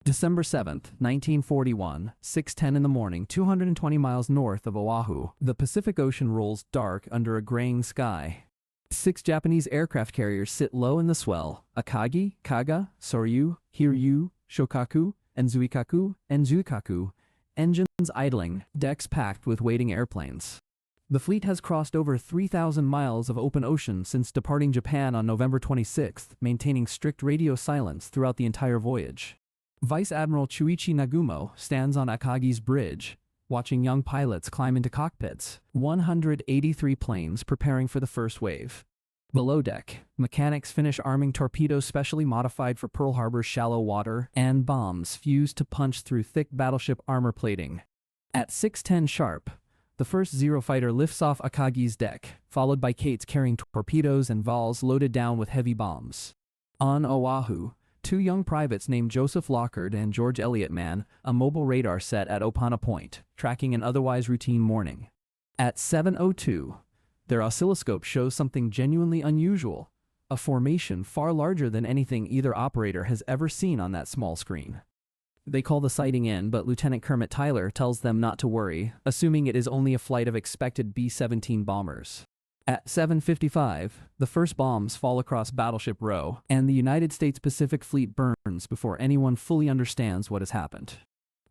December 7th, 1941, 6:10 in the morning, 220 miles north of Oahu. The Pacific Ocean rolls dark under a graying sky. 6 Japanese aircraft carriers sit low in the swell: Akagi, Kaga, Soryu, Hiryu, Shokaku, and Zuikaku, engines idling, decks packed with waiting airplanes. The fleet has crossed over 3,000 miles of open ocean since departing Japan on November 26th, maintaining strict radio silence throughout the entire voyage. Vice Admiral Chuichi Nagumo stands on Akagi's bridge, watching young pilots climb into cockpits. 183 planes preparing for the first wave. Below deck, mechanics finish arming torpedoes specially modified for Pearl Harbor's shallow water, and bombs fused to punch through thick battleship armor plating. At 6:10 sharp, the first Zero fighter lifts off Akagi's deck, followed by Kates carrying torpedoes and Vals loaded down with heavy bombs. On Oahu, 2 young privates named Joseph Lockard and George Elliott man a mobile radar set at Opana Point, tracking an otherwise routine morning. At 7:02, their oscilloscope shows something genuinely unusual, a formation far larger than anything either operator has ever seen on that small screen. They call the sighting in, but Lieutenant Kermit Tyler tells them not to worry, assuming it is only a flight of expected B-17 bombers. At 7:55, the first bombs fall across Battleship Row, and the United States Pacific Fleet burns before anyone fully understands what has happened.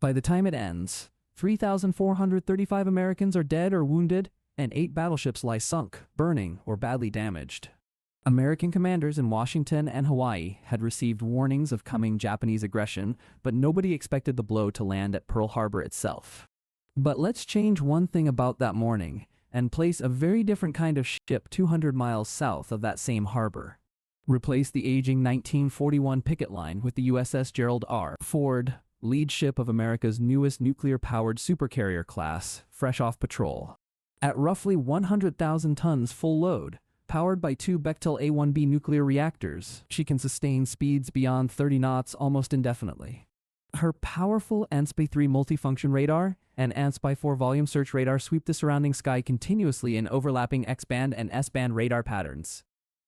By the time it ends, 3,435 Americans are dead or wounded, and 8 battleships lie sunk, burning, or badly damaged. American commanders in Washington and Hawaii had received warnings of coming Japanese aggression, but nobody expected the blow to land at Pearl Harbor itself. But let's change one thing about that morning, and place a very different kind of ship 200 miles south of that same harbor. Replace the aging 1941 picket line with the USS Gerald R. Ford, lead ship of America's newest nuclear-powered supercarrier class, fresh off patrol. At roughly 100,000 tons full load, powered by 2 Bechtel A-1B nuclear reactors, she can sustain speeds beyond 30 knots almost indefinitely. Her powerful ANSPY-3 multifunction radar and ANSPY-4 volume search radar sweep the surrounding sky continuously in overlapping X-band and S-band radar patterns.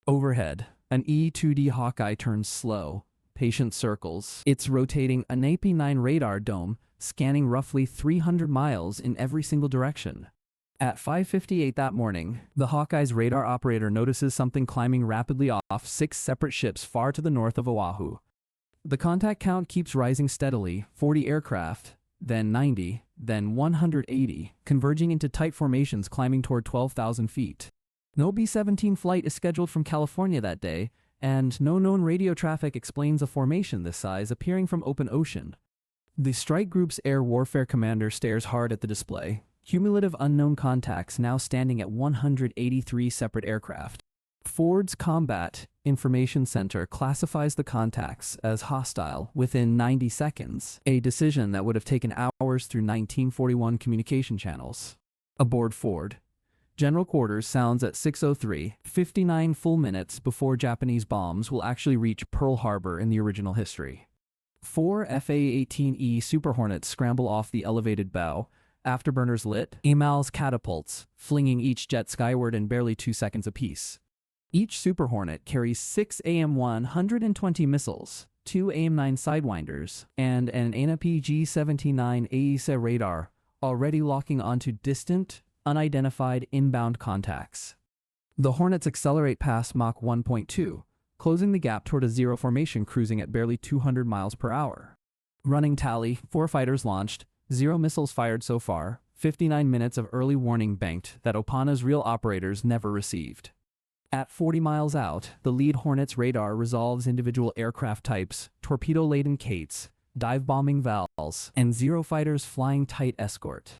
Overhead, an E-2D Hawkeye turns slow, patient circles. It's rotating an AP-9 radar dome, scanning roughly 300 miles in every single direction. At 5:58 that morning, the Hawkeye's radar operator notices something climbing rapidly off 6 separate ships far to the north of Oahu. The contact count keeps rising steadily, 40 aircraft, then 90, then 180, converging into tight formations climbing toward 12,000 feet. No B-17 flight is scheduled from California that day, and no known radio traffic explains a formation this size appearing from open ocean. The strike group's air warfare commander stares hard at the display, cumulative unknown contacts now standing at 183 separate aircraft. Ford's Combat Information Center classifies the contacts as hostile within 90 seconds, a decision that would have taken hours through 1941 communication channels. Aboard Ford, General Quarters sounds at 6:03, 59 full minutes before Japanese bombs will actually reach Pearl Harbor in the original history. 4 FA-18E Super Hornets scramble off the elevated bow, afterburners lit, EMALS catapults, flinging each jet skyward in barely 2 seconds apiece. Each Super Hornet carries 6 AIM-120 missiles, 2 AIM-9 Sidewinders, and an ANA-PG-79 Aegis radar, already locking onto distant, unidentified inbound contacts. The Hornets accelerate past Mach 1.2, closing the gap toward a zero formation cruising at barely 200 miles per hour. Running tally, 4 fighters launched, 0 missiles fired so far, 59 minutes of early warning banked that Opana's real operators never received. At 40 miles out, the lead Hornet's radar resolves individual aircraft types, torpedo-laden Kates, dive-bombing Vals, and Zero fighters flying tight escort.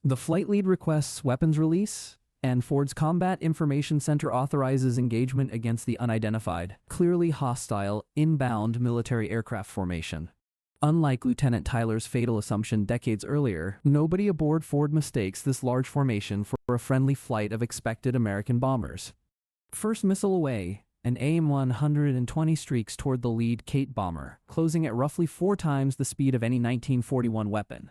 The flight lead requests weapons release, and Ford's Combat Information Center authorizes engagement against the unidentified, clearly hostile, inbound military aircraft formation. Unlike Lieutenant Tyler's fatal assumption decades earlier, nobody aboard Ford mistakes this large formation for a friendly flight of expected American bombers. First missile away, an AIM-120 streaks toward the lead Kate bomber, closing at roughly 4 times the speed of any 1941 weapon.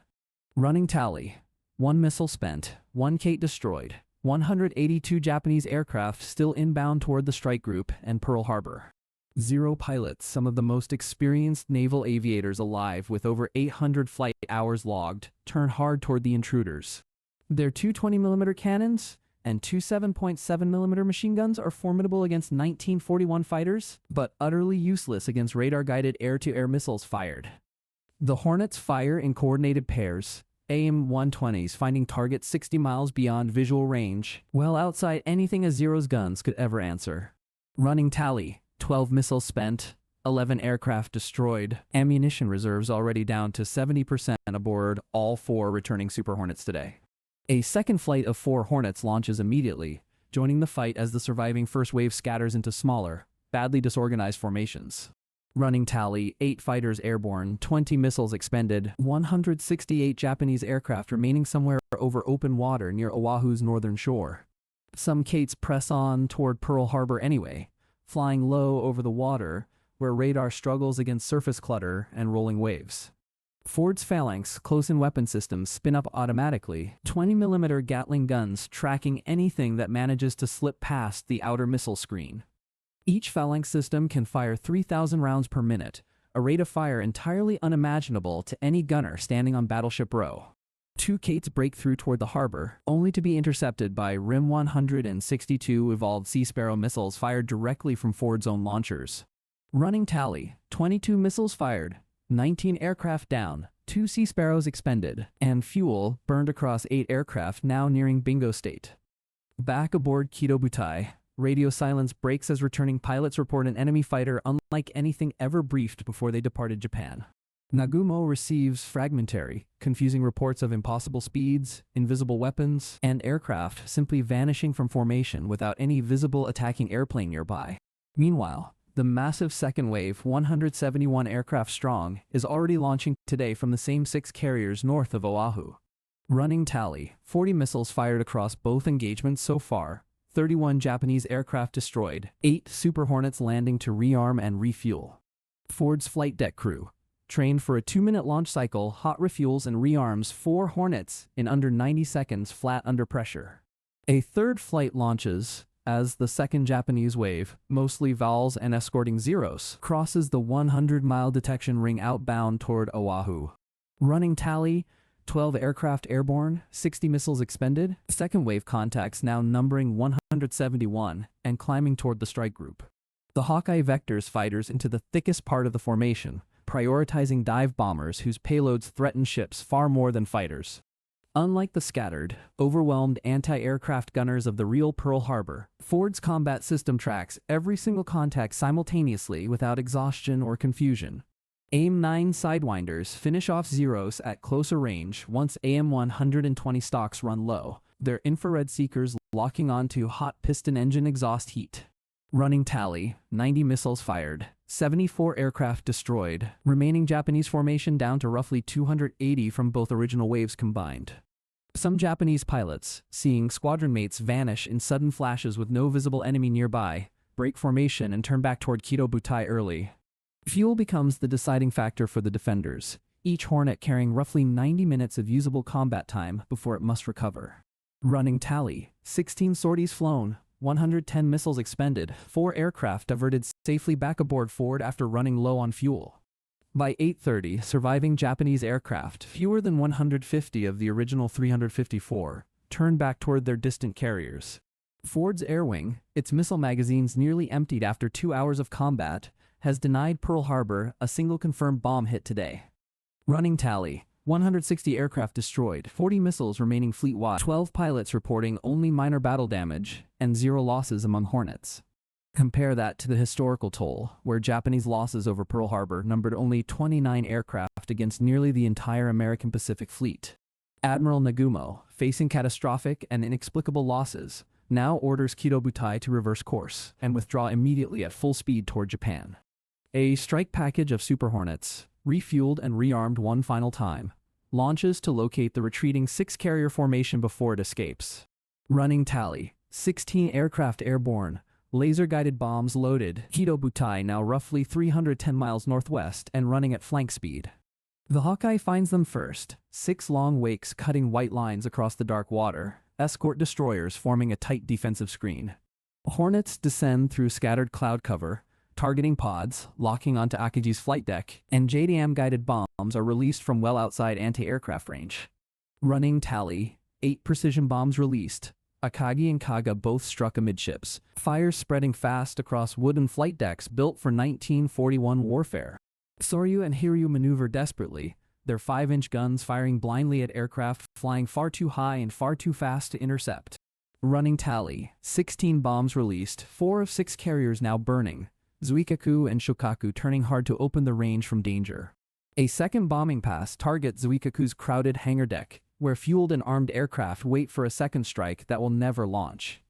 Running tally, 1 missile spent, 1 Kate destroyed, 182 Japanese aircraft still inbound toward the strike group and Pearl Harbor. Zero pilots, some of the most experienced naval aviators alive with over 800 flight hours logged, turn hard toward the intruders. Their two 20mm cannons and two 7.7mm machine guns are formidable against 1941 fighters, but utterly useless against radar-guided air-to-air missiles fired. The Hornets fire in coordinated pairs, AIM-120s finding targets 60 miles beyond visual range, well outside anything a Zero's guns could ever answer. Running tally: 12 missiles spent, 11 aircraft destroyed, ammunition reserves already down to 70% aboard all 4 returning Super Hornets today. A second flight of 4 Hornets launches immediately, joining the fight as the surviving first wave scatters into smaller, badly disorganized formations. Running tally: 8 fighters airborne, 20 missiles expended, 168 Japanese aircraft remaining somewhere over open water near Oahu's northern shore. Some Kates press on toward Pearl Harbor anyway, flying low over the water, where radar struggles against surface clutter and rolling waves. Ford's Phalanx close-in weapon systems spin up automatically, 20mm Gatling guns tracking anything that manages to slip past the outer missile screen. Each Phalanx system can fire 3,000 rounds per minute, a rate of fire entirely unimaginable to any gunner standing on Battleship Row. 2 Kates break through toward the harbor, only to be intercepted by RIM 162 evolved Sea Sparrow missiles fired directly from Ford's own launchers. Running tally: 22 missiles fired, 19 aircraft down, 2 Sea Sparrows expended, and fuel burned across 8 aircraft now nearing bingo state. Back aboard Kido Butai, radio silence breaks as returning pilots report an enemy fighter unlike anything ever briefed before they departed Japan. Nagumo receives fragmentary, confusing reports of impossible speeds, invisible weapons, and aircraft simply vanishing from formation without any visible attacking airplane nearby. Meanwhile, the massive second wave, 171 aircraft strong, is already launching today from the same 6 carriers north of Oahu. Running tally: 40 missiles fired across both engagements so far, 31 Japanese aircraft destroyed, 8 Super Hornets landing to rearm and refuel. Ford's flight deck crew, trained for a 2-minute launch cycle, hot refuels and rearms 4 Hornets in under 90 seconds flat under pressure. A third flight launches as the second Japanese wave, mostly VALs and escorting Zeros, crosses the 100-mile detection ring outbound toward Oahu. Running tally: 12 aircraft airborne, 60 missiles expended, second wave contacts now numbering 171 and climbing toward the strike group. The Hawkeye vectors fighters into the thickest part of the formation, prioritizing dive bombers whose payloads threaten ships far more than fighters. Unlike the scattered, overwhelmed anti-aircraft gunners of the real Pearl Harbor, Ford's combat system tracks every single contact simultaneously without exhaustion or confusion. AIM-9 Sidewinders finish off Zeros at closer range once AIM-120 stocks run low, their infrared seekers locking onto hot piston engine exhaust heat. Running tally: 90 missiles fired, 74 aircraft destroyed, remaining Japanese formation down to roughly 280 from both original waves combined. Some Japanese pilots, seeing squadron mates vanish in sudden flashes with no visible enemy nearby, break formation and turn back toward Kido Butai early. Fuel becomes the deciding factor for the defenders, each Hornet carrying roughly 90 minutes of usable combat time before it must recover. Running tally: 16 sorties flown, 110 missiles expended, 4 aircraft diverted safely back aboard Ford after running low on fuel. By 8:30, surviving Japanese aircraft, fewer than 150 of the original 354, turned back toward their distant carriers. Ford's air wing, its missile magazines nearly emptied after 2 hours of combat, has denied Pearl Harbor a single confirmed bomb hit today. Running tally: 160 aircraft destroyed, 40 missiles remaining fleet-wide, 12 pilots reporting only minor battle damage, and 0 losses among Hornets. Compare that to the historical toll, where Japanese losses over Pearl Harbor numbered only 29 aircraft against nearly the entire American Pacific Fleet. Admiral Nagumo, facing catastrophic and inexplicable losses, now orders Kido Butai to reverse course and withdraw immediately at full speed toward Japan. A strike package of Super Hornets, refueled and rearmed one final time, launches to locate the retreating 6-carrier formation before it escapes. Running tally: 16 aircraft airborne, laser-guided bombs loaded, Kido Butai now roughly 310 miles northwest and running at flank speed. The Hawkeye finds them first, 6 long wakes cutting white lines across the dark water, escort destroyers forming a tight defensive screen. Hornets descend through scattered cloud cover, targeting pods, locking onto Aegis' flight deck, and JDAM-guided bombs are released from well outside anti-aircraft range. Running tally: 8 precision bombs released. Akagi and Kaga both struck amidships, fires spreading fast across wooden flight decks built for 1941 warfare. Soryu and Hiryu maneuver desperately, their 5-inch guns firing blindly at aircraft flying far too high and far too fast to intercept. Running tally: 16 bombs released, 4 of 6 carriers now burning, Zuikaku and Shokaku turning hard to open the range from danger. A second bombing pass targets Zuikaku's crowded hangar deck, where fueled and armed aircraft wait for a second strike that will never launch.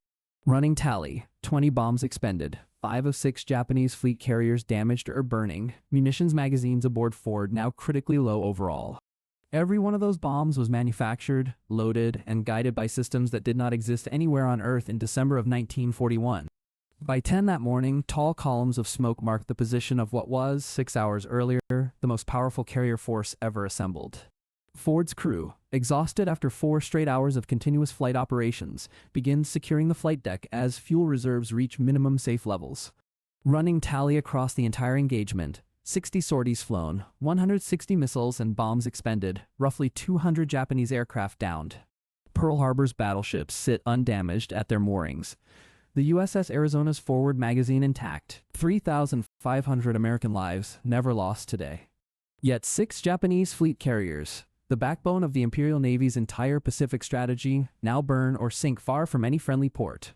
Running tally: 20 bombs expended, 5 of 6 Japanese fleet carriers damaged or burning, munitions magazines aboard Ford now critically low overall. Every one of those bombs was manufactured, loaded, and guided by systems that did not exist anywhere on Earth in December of 1941. By 10 that morning, tall columns of smoke marked the position of what was, 6 hours earlier, the most powerful carrier force ever assembled. Ford's crew, exhausted after 4 straight hours of continuous flight operations, begins securing the flight deck as fuel reserves reach minimum safe levels. Running tally across the entire engagement: 60 sorties flown, 160 missiles and bombs expended, roughly 200 Japanese aircraft downed. Pearl Harbor's battleships sit undamaged at their moorings. The USS Arizona's forward magazine intact, 3,500 American lives never lost today. Yet 6 Japanese fleet carriers, the backbone of the Imperial Navy's entire Pacific strategy, now burn or sink far from any friendly port.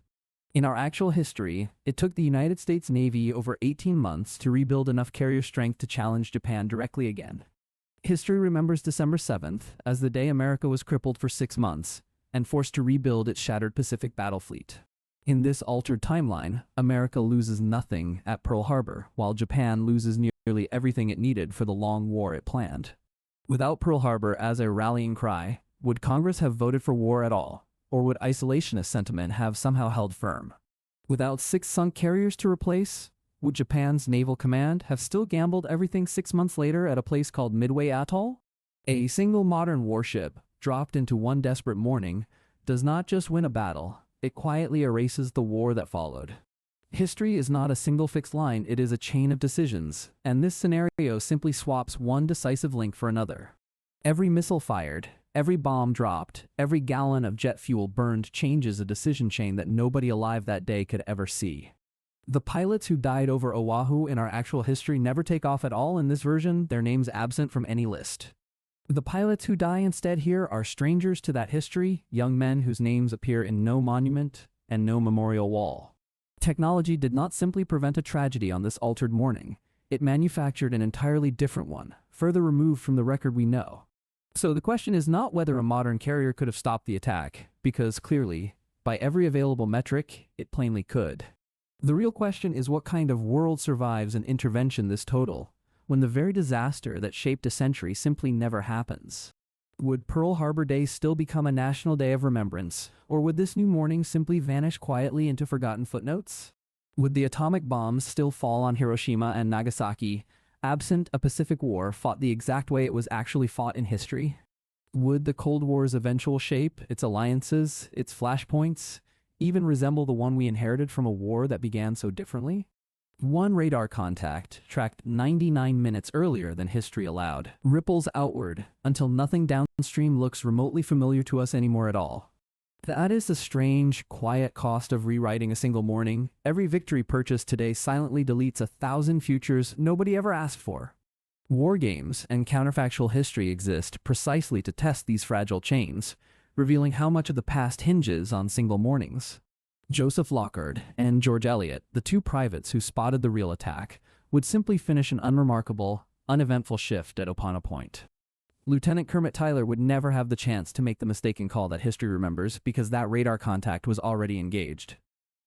In our actual history, it took the United States Navy over 18 months to rebuild enough carrier strength to challenge Japan directly again. History remembers December 7th as the day America was crippled for 6 months and forced to rebuild its shattered Pacific battle fleet. In this altered timeline, America loses nothing at Pearl Harbor, while Japan loses nearly everything it needed for the long war it planned. Without Pearl Harbor as a rallying cry, would Congress have voted for war at all, or would isolationist sentiment have somehow held firm? Without 6 sunk carriers to replace, would Japan's naval command have still gambled everything 6 months later at a place called Midway Atoll? A single modern warship, dropped into one desperate morning, does not just win a battle, it quietly erases the war that followed. History is not a single fixed line, it is a chain of decisions, and this scenario simply swaps one decisive link for another. Every missile fired, every bomb dropped, every gallon of jet fuel burned changes a decision chain that nobody alive that day could ever see. The pilots who died over Oahu in our actual history never take off at all in this version, their names absent from any list. The pilots who die instead here are strangers to that history, young men whose names appear in no monument and no memorial wall. Technology did not simply prevent a tragedy on this altered morning, it manufactured an entirely different one, further removed from the record we know. So the question is not whether a modern carrier could have stopped the attack, because clearly, by every available metric, it plainly could. The real question is what kind of world survives an intervention this total, when the very disaster that shaped a century simply never happens? Would Pearl Harbor Day still become a national day of remembrance, or would this new morning simply vanish quietly into forgotten footnotes? Would the atomic bombs still fall on Hiroshima and Nagasaki, absent a Pacific War fought the exact way it was actually fought in history? Would the Cold War's eventual shape, its alliances, its flashpoints, even resemble the one we inherited from a war that began so differently? One radar contact, tracked 99 minutes earlier than history allowed, ripples outward until nothing downstream looks remotely familiar to us anymore at all. That is the strange, quiet cost of rewriting a single morning. Every victory purchased today silently deletes 1,000 futures nobody ever asked for. War games and counterfactual history exist precisely to test these fragile chains, revealing how much of the past hinges on single mornings. Joseph Lockard and George Elliott, the 2 privates who spotted the real attack, would simply finish an unremarkable, uneventful shift at Opana Point. Lieutenant Kermit Tyler would never have the chance to make the mistaken call that history remembers because that radar contact was already engaged.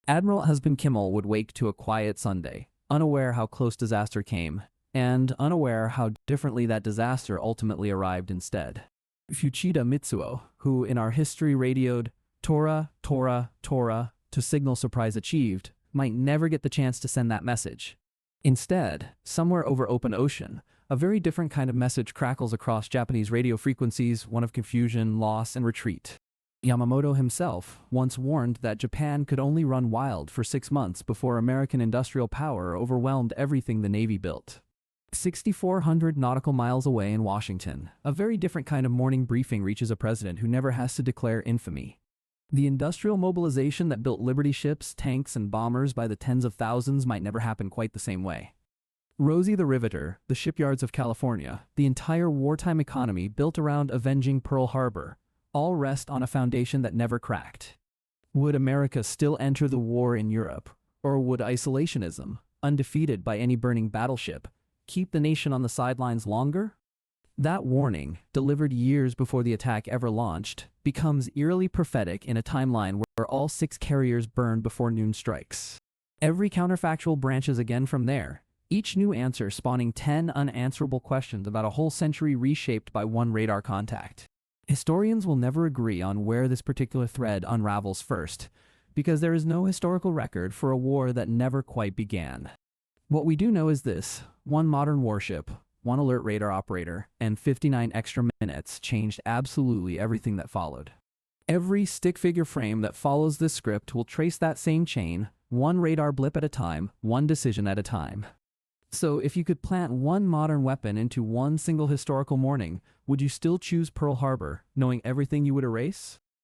Admiral Husband Kimmel would wake to a quiet Sunday, unaware how close disaster came, and unaware how differently that disaster ultimately arrived instead. Fuchida Mitsuo, who in our history radioed, "Tora, Tora, Tora," to signal surprise achieved, might never get the chance to send that message. Instead, somewhere over open ocean, a very different kind of message crackles across Japanese radio frequencies, one of confusion, loss, and retreat. Yamamoto himself once warned that Japan could only run wild for 6 months before American industrial power overwhelmed everything the Navy built. 6,400 nautical miles away in Washington, a very different kind of morning briefing reaches a president who never has to declare infamy. The industrial mobilization that built Liberty ships, tanks, and bombers by the tens of thousands might never happen quite the same way. Rosie the Riveter, the shipyards of California, the entire wartime economy built around avenging Pearl Harbor, all rest on a foundation that never cracked. Would America still enter the war in Europe, or would isolationism, undefeated by any burning battleship, keep the nation on the sidelines longer? That warning, delivered years before the attack ever launched, becomes eerily prophetic in a timeline where all 6 carriers burned before noon strikes. Every counterfactual branches again from there, each new answer spawning 10 unanswerable questions about a whole century reshaped by one radar contact. Historians will never agree on where this particular thread unravels first, because there is no historical record for a war that never quite began. What we do know is this: one modern warship, one alert radar operator, and 59 extra minutes changed absolutely everything that followed. Every stick figure frame that follows this script will trace that same chain, one radar blip at a time, one decision at a time. So if you could plant one modern weapon into one single historical morning, would you still choose Pearl Harbor, knowing everything you would erase?